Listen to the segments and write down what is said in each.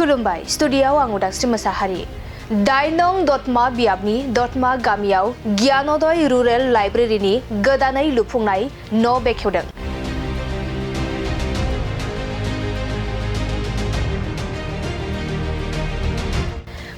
खुलुमबाय स्टुडियाव आं उदांस्रि मोसाहारि दाइनं दतमा बियाबनि दतमा गामियाव ज्ञानोदय रुरेल लाइब्रेरिनि गोदानै लुफुंनाय न' बेखेवदों।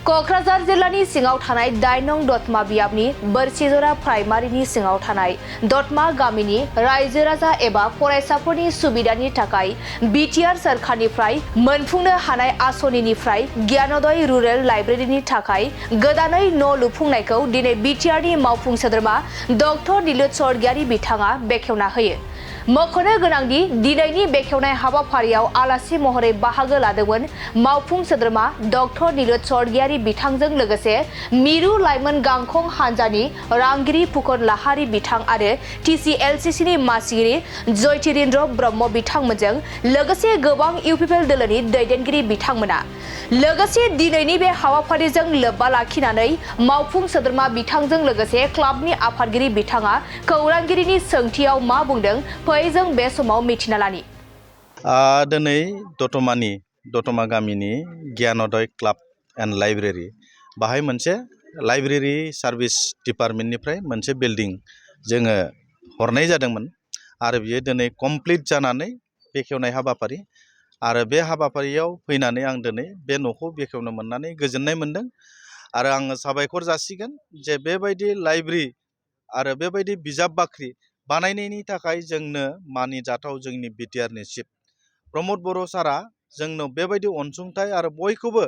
क'क्राझार जिल्लानि सिङाव थानाय दाइनं दतमा बियाबनि बोरसिजरा प्राइमारिनि सिङाव थानाय दतमा गामिनि रायजो राजा एबा फरायसाफोरनि सुबिदानि थाखाय बिटिआर सोरखारनिफ्राय मोनफुंनो हानाय आसनिनिफ्राय ज्ञानोदय रुरेल लाइब्रेरिनि थाखाय गोदानै न' लुफुंनायखौ दिनै बिटिआरनि मावफुं सोद्रोमा डक्टर नीलोद स्वर्गियारि बिथाङा बेखेवना होयो। मख'नो गोनांदि दिनैनि बेखेवनाय हाबाफारियाव आलासि महरै बाहागो लादोंमोन मावफुं सोद्रोमा डक्टर नीलोद स्वर्गियारि बिथांजों लोगोसे मिरु लाइमोन गांखं हान्जानि रांगिरि फुकन लाहारी बिथां आरो TCLCCनि मासिगिरि जयतिरेन्द्र ब्रह्म बिथांमोनजों लोगोसे गोबां इउपिपिएल दोलोनि दैदेनगिरि बिथांमोना। लोगोसे दिनैनि बे हाबाफारिजों लोब्बा लाखिनानै मावफुं सोद्रोमा बिथांजों लोगोसे क्लाबनि आफादगिरि बिथाङा खौरांगिरिनि सोंथियाव मा बुंदों फै जों बे समाव मिथिना लानि। दिनै दतमा गामिनि ज्ञानोदय क्लाब एन्ड लाइब्रेरि बाहाय मोनसे लाइब्रेरि सार्भिस डिपार्टमेन्टनिफ्राय मोनसे बिल्डिं जोङो हरनाय जादोंमोन आरो बियो दिनै कमप्लिट जानानै बेखेवनाय हाबाफारि आरो बे हाबाफारियाव फैनानै आं दिनै बे न'खौ बेखेवनो मोननानै गोजोननाय मोनदों आरो आङो साबायखर जासिगोन जे बेबायदि लाइब्रेरि आरो बेबायदि बिजाब बाख्रि बानायनायनि थाखाय जोंनो मानिजाथाव जोंनि बिटिआरनि चिफ प्रमद बर' सारा जोंनो बेबायदि अनसुंथाइ आरो बयखौबो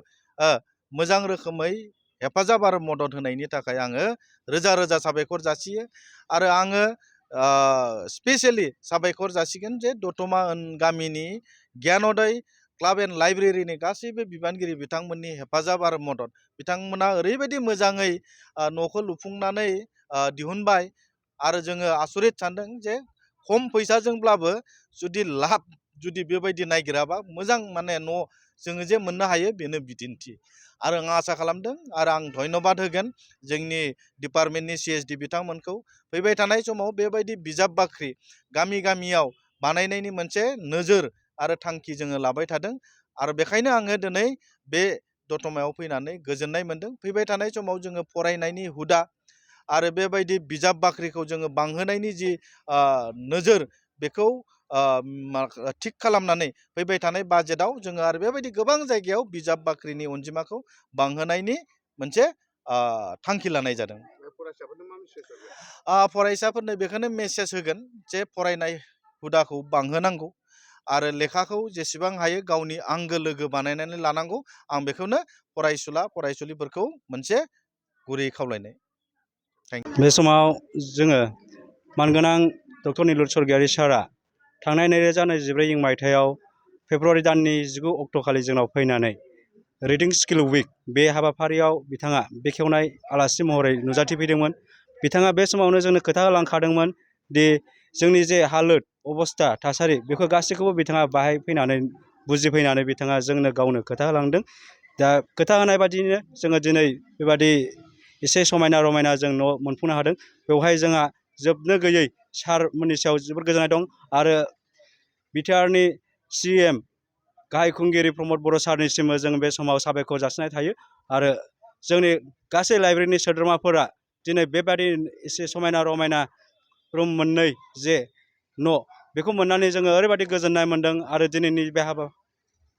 मोजां रोखोमै हेफाजाब आरो मदद होनायनि थाखाय आङो रोजा रोजा साबायखर जासियो आरो आङो स्पेसियेलि साबायखर जासिगोन जे दतमा गामिनि ज्ञानोदय क्लाब एन्ड लाइब्रेरिनि गासैबो बिबानगिरि बिथांमोननि हेफाजाब आरो मदद बिथांमोना ओरैबायदि मोजाङै न'खौ लुफुंनानै दिहुनबाय आरो जोङो आसरित सानदों जे खम फैसाजोंब्लाबो जुदि बेबायदि नायगिराबा मोजां माने न' जोङो जे मोननो हायो बेनो बिदिन्थि आरो आं आसा खालामदों आरो आं धन्यबाद होगोन जोंनि डिपार्टमेन्टनि CSD बिथांमोनखौ फैबाय थानाय समाव बेबायदि बिजाब बाख्रि गामियाव बानायनायनि मोनसे नोजोर आरो थांखि जोङो लाबाय थादों आरो बेखायनो आङो दिनै बे दतमायाव फैनानै गोजोननाय मोनदों। फैबाय थानाय समाव जोङो फरायनायनि हुदा आरो बेबायदि बिजाब बाख्रिखौ जोङो बांहोनायनि जि नोजोर बेखौ थिग खालामनानै फैबाय थानाय बाजेटआव जोङो आरो बेबायदि गोबां जायगायाव बिजाब बाख्रिनि अनजिमाखौ बांहोनायनि मोनसे थांखि लानाय जादों। फरायसाफोरनो बेखौनो मेसेज होगोन जे फरायनाय हुदाखौ बांहोनांगौ आरो लेखाखौ जेसेबां हायो गावनि आंगो लोगो बानायनानै लानांगौ आं बेखौनो फरायसुलिफोरखौ मोनसे गुरै खावलायनाय। बे समाव जोङो मानगोनां डक्टर नीलोद स्वर्गियारि सारा थांनाय 2024 मायथाइयाव फेब्रुवारि दाननि 19 अक्ट'खालि जोंनाव फैनानै रिडिं स्किल उइक बे हाबाफारियाव बिथाङा बेखेवनाय आलासि महरै नुजाथिफैदोंमोन। बिथाङा बे समावनो जोंनो खोथा होलांखादोंमोन दि जोंनि जे हालोद अबस्था थासारि बेखौ गासैखौबो बिथाङा बाहाय फैनानै बुजिफैनानै बिथाङा जोंनो गावनो खोथा होलांदों। दा खोथा होनाय बादियैनो जोङो दिनै बेबादि एसे समायना रमायना जों न' मोनफुंनो हादों। बेवहाय जोंहा जोबनो गैयै सारमोननि सायाव जोबोद गोजोननाय दं आरो बिटिआरनि CM गाहाय खुंगिरि प्रमद बर' सारनिसिमबो जों बे समाव साबायखर जासिनाय थायो आरो जोंनि गासै लाइब्रेरिनि सोद्रोमाफोरा दिनै बेबादि एसे समायना रमायना रुम मोननै जे न' बेखौ मोननानै जोङो ओरैबादि गोजोननाय मोन्दों आरो दिनैनि बे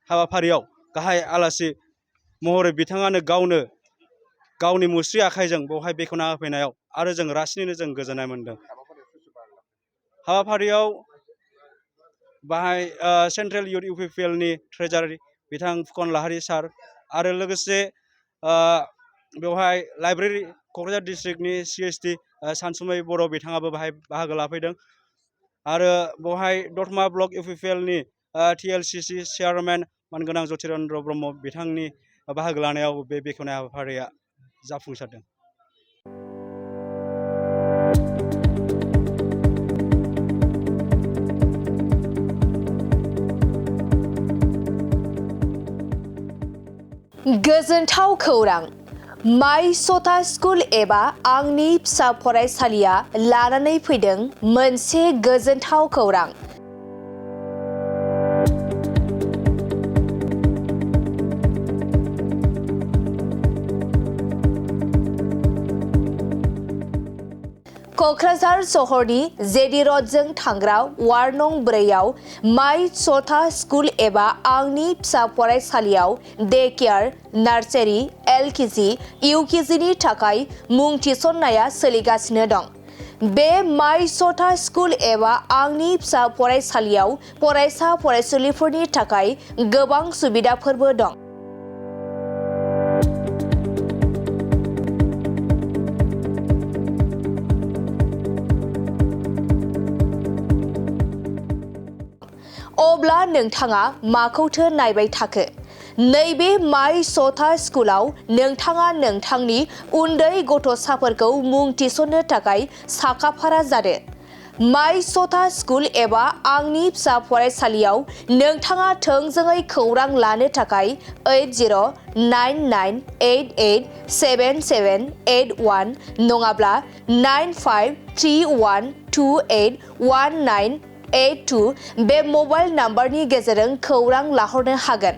हाबाफारियाव गाहाय आलासि महरै बिथाङानो गावनि मुस्रि आखाइजों बेवहाय बेखेवना होफैनायाव आरो जों रासिनैनो जों गोजोननाय मोन्दों। हाबाफारियाव बाहाय सेन्ट्रेल इउथ इउपिपिएलनि ट्रेजारारि बिथां फुकन लाहारी सार आरो लोगोसे बेवहाय लाइब्रेरि क'क्राझार डिस्ट्रिक्टनि CSD सानसुमै बर' बिथाङाबो बाहाय बाहागो लाफैदों आरो बेवहाय दतमा ब्लक इउपिपिएलनि TLCC चेयारमेन मानगोनां जतिरेन्द्र ब्रह्म बिथांनि बाहागो लानायाव बे बेखेवनाय हाबाफारिया जाफुंसारदों। गोजोनथाव खौरां माइ सता स्कुल एबा आंनि फिसा फरायसालिया लानानै फैदों मोनसे गोजोनथाव खौरां। क'क्राझार सहरनि जेडि रडजों थांग्रा वार्ड नं 4आव माइ सथा स्कुल एबा आंनि फिसा फरायसालियाव डे केयार, नार्सारि, LKG, UKGनि थाखाय मुं थिसननाया सोलिगासिनो दं। बे माइ सथा स्कुल एबा आंनि फिसा फरायसालियाव फरायसा फरायसुलिफोरनि थाखाय गोबां सुबिदाफोरबो दं। अब्ला नोंथाङा माखौथो नायबाय थाखो? नैबे माइ सथा स्कुलाव नोंथाङा नोंथांनि उन्दै गथ'साफोरखौ मुं थिसननो थाखाय साखाफारा जादो। माइ सथा स्कुल एबा आंनि फिसा फरायसालियाव नोंथाङा थोंजोङै खौरां लानो थाखाय 8099887781 नङाब्ला 9531281982 बे मबाइल नाम्बारनि गेजेरजों खौरां लाहरनो हागोन।